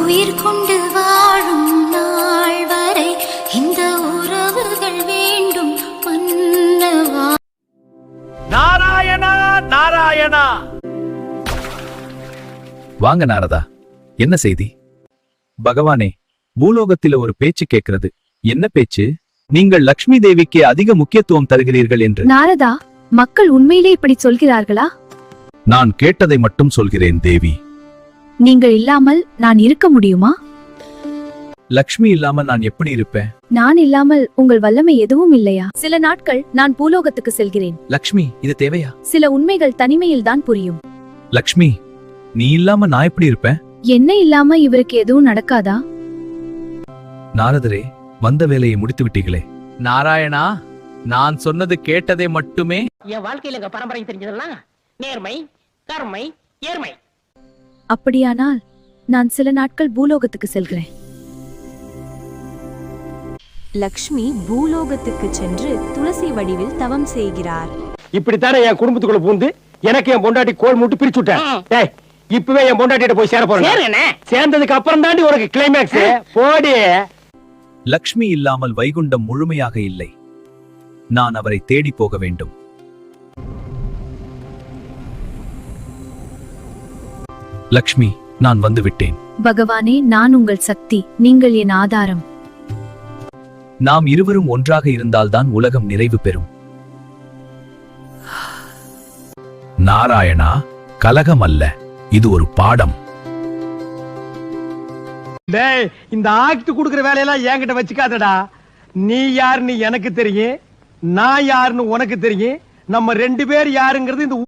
உயிர் கொண்டு வாழும் நாள் வரை இந்த உறவுகள் வேண்டும் மன்னவா. நாராயணா நாராயணா. வாங்க நாரதா, என்ன செய்தி? பகவானே, பூலோகத்தில ஒரு பேச்சு கேட்கிறது. என்ன பேச்சு? நீங்கள் லக்ஷ்மி தேவிக்கு அதிக முக்கியத்துவம் தருகிறீர்கள் என்று. நாரதா, மக்கள் உண்மையிலே இப்படி சொல்கிறார்களா? நான் கேட்டதை மட்டும் சொல்கிறேன் தேவி. நீங்கள் இல்லாமல் நான் இருக்க முடியுமா? லக்ஷ்மி இல்லாம நான் எப்படி இருப்பேன்? நான் இல்லாமல் உங்கள் வல்லமை எதுவும் இல்லையா? சில நாட்கள் நான் பூலோகத்துக்கு செல்கிறேன். லக்ஷ்மி, இது தேவையா? சில உண்மைகள் தனிமையில் தான் புரியும். லக்ஷ்மி, நீ இல்லாம நான் எப்படி இருப்பேன்? என்ன இல்லாம இவருக்கு எதுவும் நடக்காதா? நாரதரே, வந்த வேலையை முடித்து விட்டீர்களே. நாராயணா, நான் சொன்னது கேட்டதை மட்டுமே. என் வாழ்க்கையில எங்க பரம்பரை தெரிஞ்சதெல்லாம் நேர்மை, கருமை, ஏர்மை. அப்படியானால் நான் சில நாட்கள் பூலோகத்துக்கு செல்கிறேன். லக்ஷ்மி பூலோகத்துக்கு சென்று துளசி வடிவில் தவம் செய்கிறார். இப்படித்தானே என் குடும்பத்துக்குள்ள பூந்து எனக்கு என் பொண்டாட்டி கோல் மூட்டு பிரிச்சு விட்டேன். இப்பவே என் பொண்டாட்டிட்ட போய் சேர போறேன். சேர்ந்ததுக்கு அப்புறம் தாண்டி உனக்கு கிளைமேக்ஸ். போடி. லக்ஷ்மி இல்லாமல் வைகுண்டம் முழுமையாக இல்லை. நான் அவரை தேடி போக வேண்டும். லக்ஷ்மி, நான் வந்து விட்டேன். பகவானே, நான் உங்கள் சக்தி, நீங்கள் என் ஆதாரம். நாம் இருவரும் ஒன்றாக இருந்தால்தான் உலகம் நிறைவு பெறும். நாராயணா, கலகம் அல்ல, இது ஒரு பாடம். டேய், இந்த ஆக்ட் குடுக்குற வேலையெல்லாம் என்கிட்ட வச்சுக்காதடா. நீ யாருன்னு எனக்கு தெரியும், நான் யாருன்னு உனக்கு தெரியும். நம்ம ரெண்டு பேர் யாருங்கிறது இந்த